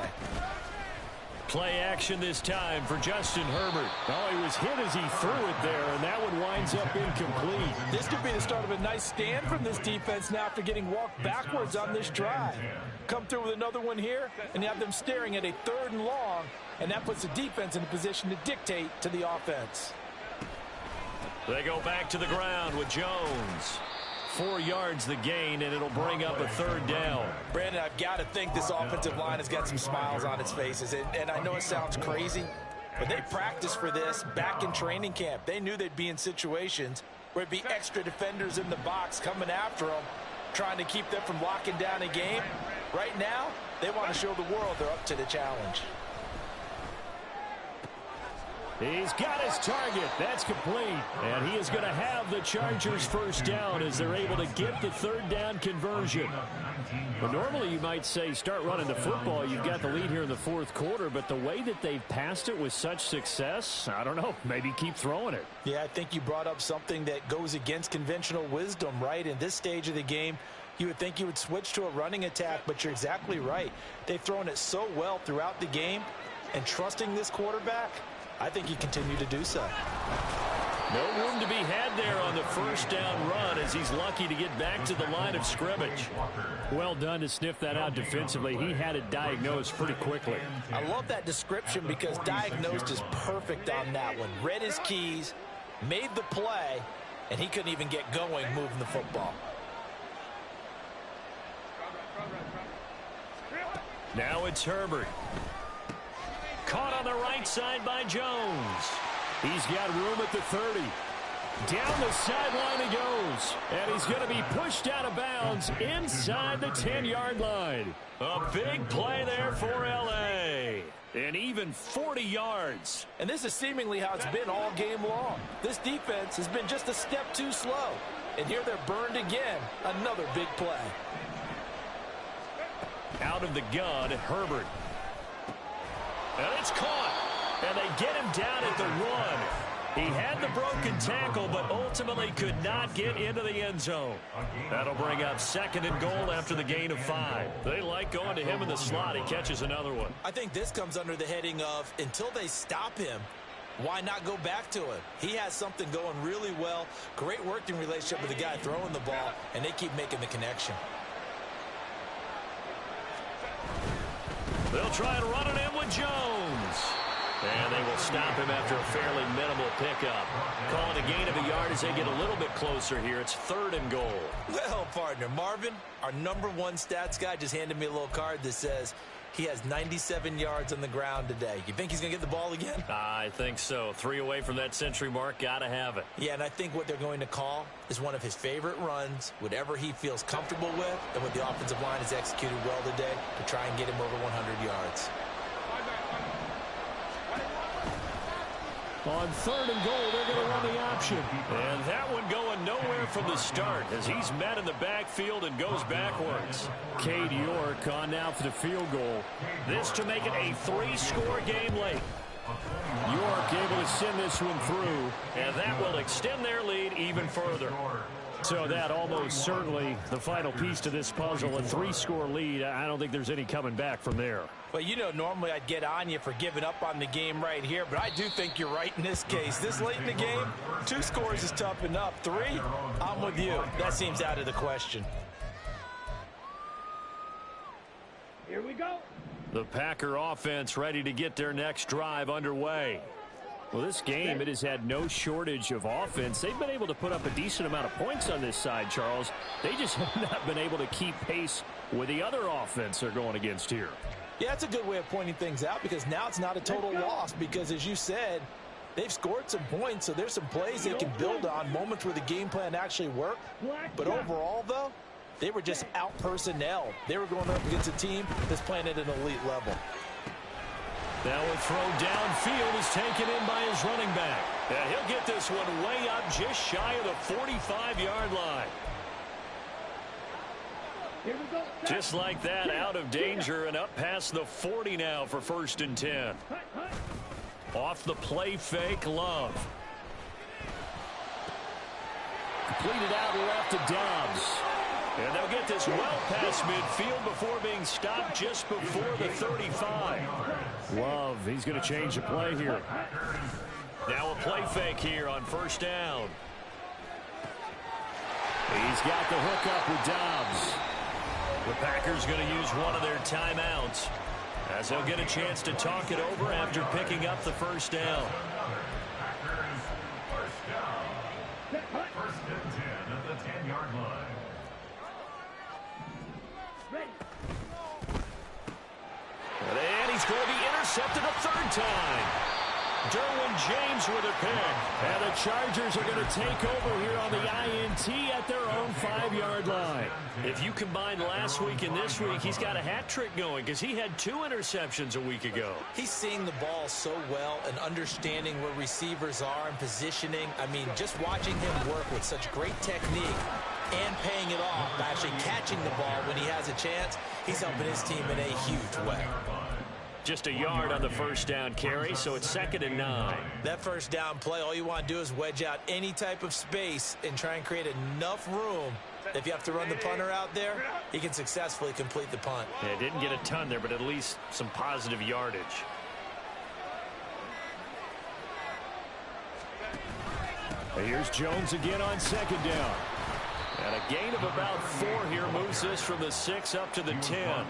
Play action this time for Justin Herbert. Oh, he was hit as he threw it there, and that one winds up incomplete. This could be the start of a nice stand from this defense now after getting walked backwards on this drive. Come through with another one here, and you have them staring at a 3rd and long, and that puts the defense in a position to dictate to the offense. They go back to the ground with Jones. 4 yards the gain, and it'll bring up a 3rd down. Brandon, I've got to think this offensive line has got some smiles on its faces. And I know it sounds crazy, but they practiced for this back in training camp. They knew they'd be in situations where it'd be extra defenders in the box coming after them, trying to keep them from locking down a game. Right now, they want to show the world they're up to the challenge. He's got his target. That's complete. And he is going to have the Chargers first down as they're able to get the 3rd down conversion. But normally you might say start running the football. You've got the lead here in the 4th quarter. But the way that they've passed it with such success, I don't know, maybe keep throwing it. Yeah, I think you brought up something that goes against conventional wisdom, right? In this stage of the game, you would think you would switch to a running attack, but you're exactly right. They've thrown it so well throughout the game, and trusting this quarterback, I think he continued to do so. No room to be had there on the first down run as he's lucky to get back to the line of scrimmage. Well done to sniff that out defensively. He had it diagnosed pretty quickly. I love that description because diagnosed is perfect on that one. Read his keys, made the play, and he couldn't even get going moving the football. Now it's Herbert. Caught on the right side by Jones. He's got room at the 30. Down the sideline he goes. And he's going to be pushed out of bounds inside the 10-yard line. A big play there for L.A. And even 40 yards. And this is seemingly how it's been all game long. This defense has been just a step too slow. And here they're burned again. Another big play. Out of the gun, Herbert. And it's caught. And they get him down at the 1. He had the broken tackle, but ultimately could not get into the end zone. That'll bring up 2nd and goal after the gain of 5. They like going to him in the slot. He catches another one. I think this comes under the heading of until they stop him, why not go back to him? He has something going really well. Great working relationship with the guy throwing the ball, and they keep making the connection. They'll try and run it in with Jones. And they will stop him after a fairly minimal pickup. Calling a gain of a yard as they get a little bit closer here. It's 3rd and goal. Well, partner, Marvin, our #1 stats guy, just handed me a little card that says he has 97 yards on the ground today. You think he's going to get the ball again? I think so. 3 away from that century mark. Got to have it. Yeah, and I think what they're going to call is one of his favorite runs, whatever he feels comfortable with, and what the offensive line has executed well today to try and get him over 100 yards. On 3rd and goal, they're going to run the option. And that one going nowhere from the start as he's met in the backfield and goes backwards. Cade York on now for the field goal. This to make it a 3-score game late. York able to send this one through. And that will extend their lead even further. So that almost certainly the final piece to this puzzle, a 3-score lead. I don't think there's any coming back from there. Well, you know, normally I'd get on you for giving up on the game right here, but I do think you're right in this case. This late in the game, 2 scores is tough enough. 3, I'm with you. That seems out of the question. Here we go. The Packer offense ready to get their next drive underway. Well, this game, it has had no shortage of offense. They've been able to put up a decent amount of points on this side, Charles. They just have not been able to keep pace with the other offense they're going against here. Yeah, that's a good way of pointing things out because now it's not a total loss because, as you said, they've scored some points, so there's some plays they can build on, moments where the game plan actually worked. But overall, though, they were just out-personnel. They were going up against a team that's playing at an elite level. Now a throw downfield is taken in by his running back. And he'll get this one way up just shy of the 45-yard line. Here we go. Just like that, out of danger and up past the 40 now for 1st and 10. Off the play fake, Love. Completed out left to Dobbs. And they'll get this well past midfield before being stopped just before the 35. Love, he's going to change the play here. Now a play fake here on 1st down. He's got the hook up with Dobbs. The Packers going to use one of their timeouts as they'll get a chance to talk it over after picking up the 1st down. First and 10 at the 10-yard line. And he's going to be intercepted a 3rd time. Derwin James with a pick. And the Chargers are going to take over here on the INT at their own 5-yard line. If you combine last week and this week, he's got a hat trick going because he had 2 interceptions a week ago. He's seeing the ball so well and understanding where receivers are and positioning. I mean, just watching him work with such great technique and paying it off by actually catching the ball when he has a chance, he's helping his team in a huge way. Just a yard on the 1st down carry, so it's 2nd and 9. That 1st down play, all you want to do is wedge out any type of space and try and create enough room. If you have to run the punter out there, he can successfully complete the punt. Yeah, didn't get a ton there, but at least some positive yardage. Here's Jones again on 2nd down. And a gain of about 4 here moves this from the 6 up to the 10.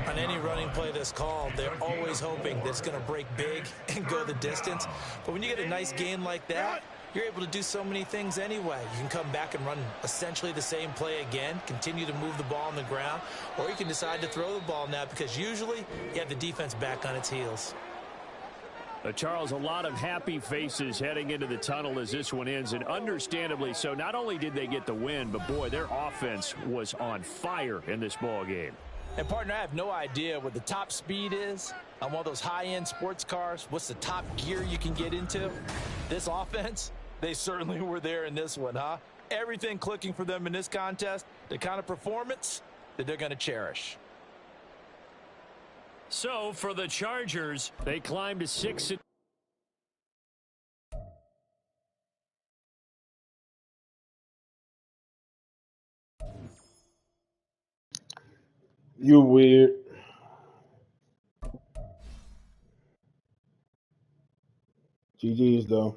On any running play that's called, they're always hoping that it's going to break big and go the distance. But when you get a nice gain like that, you're able to do so many things anyway. You can come back and run essentially the same play again, continue to move the ball on the ground, or you can decide to throw the ball now because usually you have the defense back on its heels. Charles, a lot of happy faces heading into the tunnel as this one ends, and understandably so. Not only did they get the win, but boy, their offense was on fire in this ball game. And partner, I have no idea what the top speed is on one of those high-end sports cars. What's the top gear you can get into? This offense, they certainly were there in this one, huh? Everything clicking for them in this contest, the kind of performance that they're going to cherish. So for the Chargers, they climb to 6. You weird. GG's though.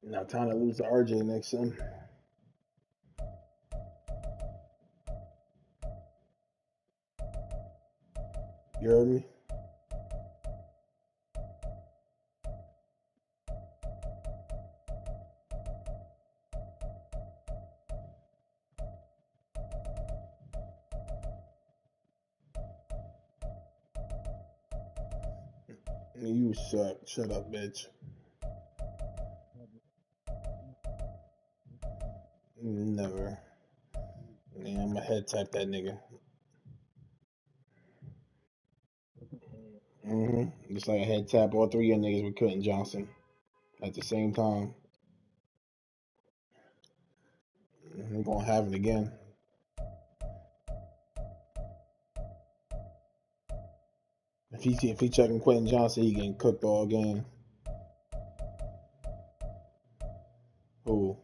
Now time to lose to RJ next time. You heard me? You suck. Shut up, bitch. Never. Yeah, I'm a head type that nigga. Just like a head tap all 3 of your niggas with Clinton Johnson at the same time. ain't gonna have it again. If he checking Quentin Johnson, he getting cooked all game. Who?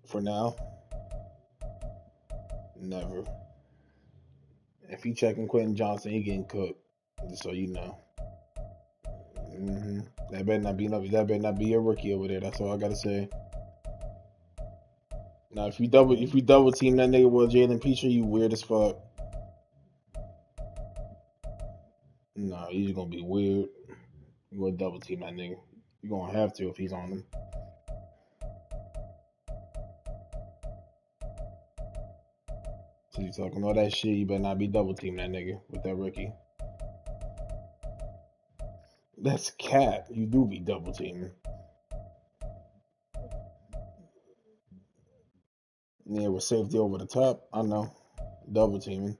For now? Never. If he checking Quentin Johnson, he getting cooked. Just so you know. That better not be your rookie over there. That's all I gotta say. Now, if you double team that nigga with Jalen Petrie, you weird as fuck. Nah, you just gonna be weird. You gonna double team that nigga. You gonna have to if he's on him. So you talking all that shit, you better not be double team that nigga with that rookie. That's cap. You do be double teaming. Yeah, with safety over the top, I know. Double teaming.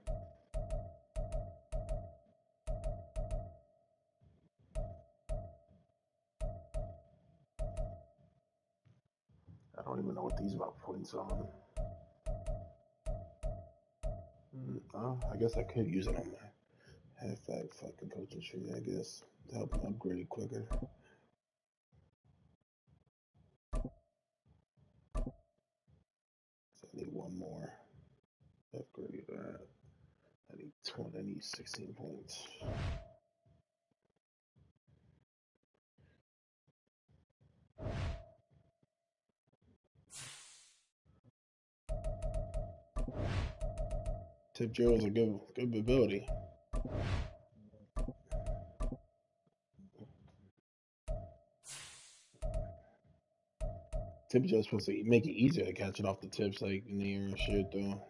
I don't even know what these about points on. I guess I could use it on my halfback fucking coaching tree, I guess, to help him upgrade quicker. So I need one more. Upgrade that. I need 20. I need 16 points. Tip Joe is a good ability. Tip Joe's supposed to make it easier to catch it off the tips, like in the air and shit, though.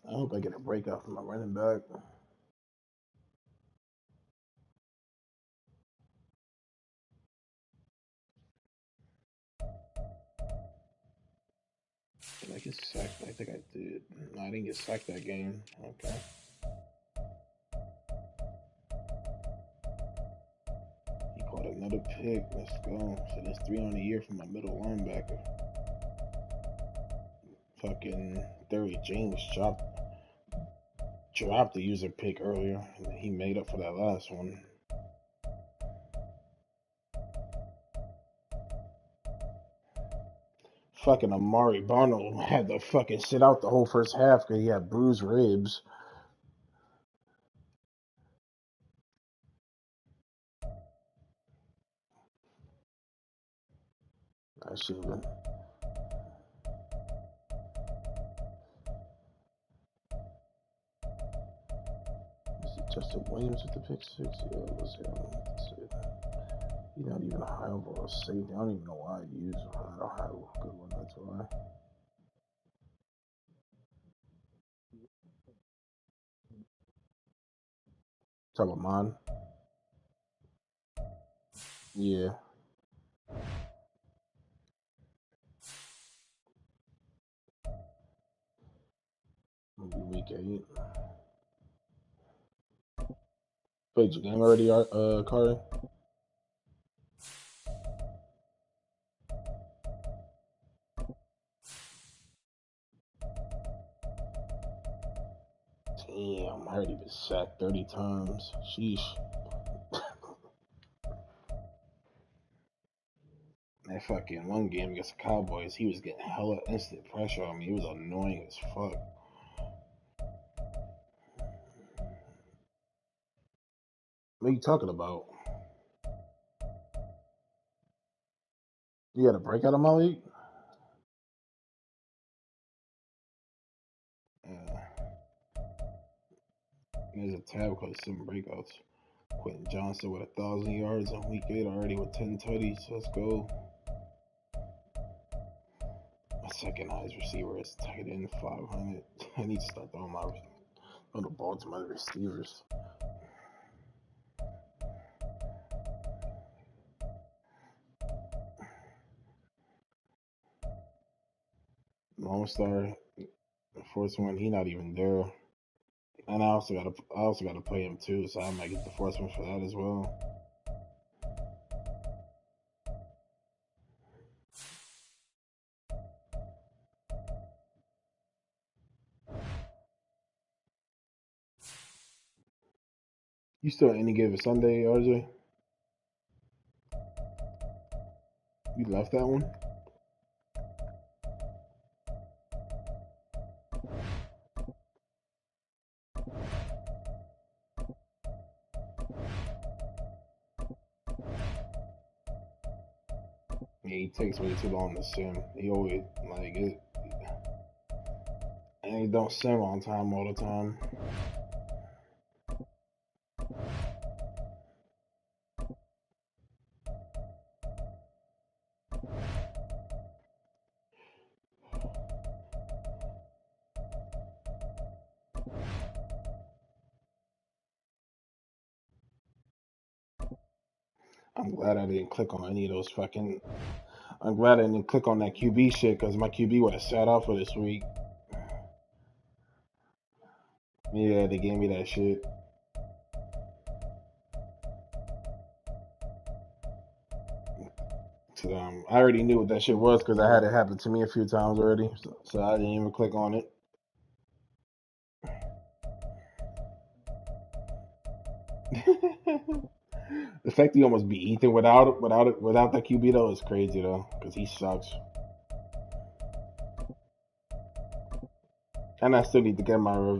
I hope I get a breakout from my running back. Did I get sacked? I think I did. No, I didn't get sacked that game. Okay. He caught another pick. Let's go. So that's 3 on the year for my middle linebacker. Fucking Derrick James dropped the user pick earlier. And he made up for that last one. Fucking Amari Barno had to fucking sit out the whole first half because he had bruised ribs. I should have. Is it Justin Williams with the pick six? Yeah, it was him. That's it. He's not even a high overall safety. I don't even know why I use him. I don't have a good one, that's why. Talk about mine? Yeah. Maybe week 8. Played your game already, Carter? Damn, I already been sacked 30 times. Sheesh. That fucking one game against the Cowboys, he was getting hella instant pressure on me. He was annoying as fuck. What are you talking about? You got a breakout of my league? There's a tab called 7 breakouts. Quentin Johnson with 1,000 yards on week 8 already with 10 tutties. Let's go. My second highest receiver is tight end 500. I need to start throwing the ball to my receivers. Lone Star, the first one, he not even there. And I also gotta play him too, so I might get the force one for that as well. You still any given Sunday, RJ? You left that one? Yeah, he takes way too long to sim. He always like it, and he don't sim on time all the time. I'm glad I didn't click on any of those fucking. I'm glad I didn't click on that QB shit because my QB would have sat out for this week. Yeah, they gave me that shit. So, I already knew what that shit was because I had it happen to me a few times already. So I didn't even click on it. The fact he almost beat Ethan without that QB though is crazy though, because he sucks. And I still need to get my.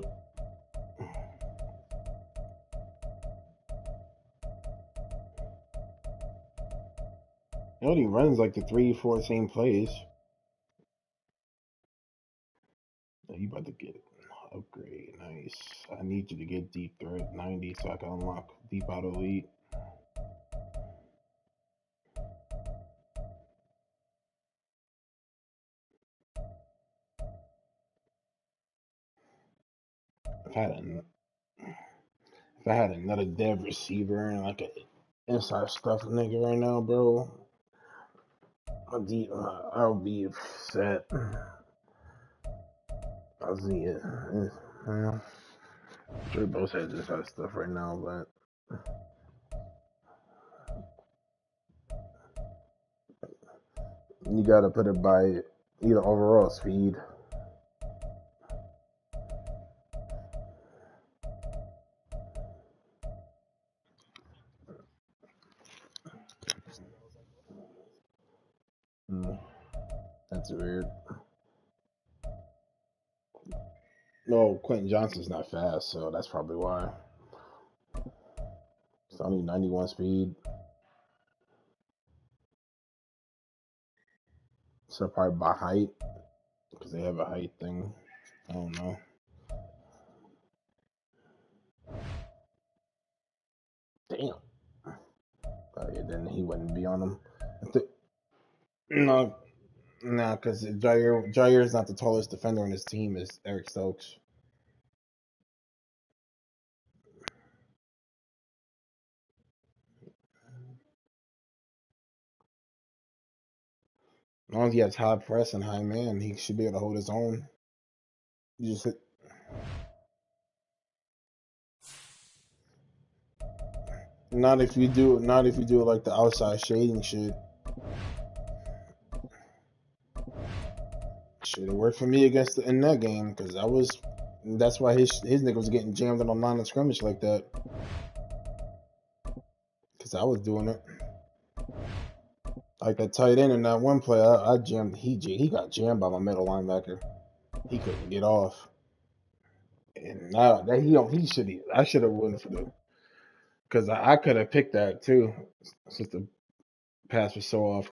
He only runs like the 3-4 same plays. Oh, you about to get it. Upgrade, nice. I need you to get deep threat 90 so I can unlock deep out elite. If I had another dev receiver and like an inside stuff nigga right now, bro, I'll be set. I'll see it. Yeah. Sure, both had inside stuff right now, but you gotta put it by either overall speed. That's weird. No, Quentin Johnson's not fast, so that's probably why. It's only 91 speed. So probably by height, because they have a height thing. I don't know. Damn. Yeah, then he wouldn't be on him. No, because Jair is not the tallest defender on his team. Is Eric Stokes. As long as he has high press and high man, he should be able to hold his own. You just not if you do like the outside shading shit. Shit, it worked for me in that game because that's why his nigga was getting jammed on the line of scrimmage like that. Because I was doing it. Like that tight end in that one play, I jammed. He got jammed by my middle linebacker. He couldn't get off. And now that I should have won for the, because I could have picked that too, since the pass was so off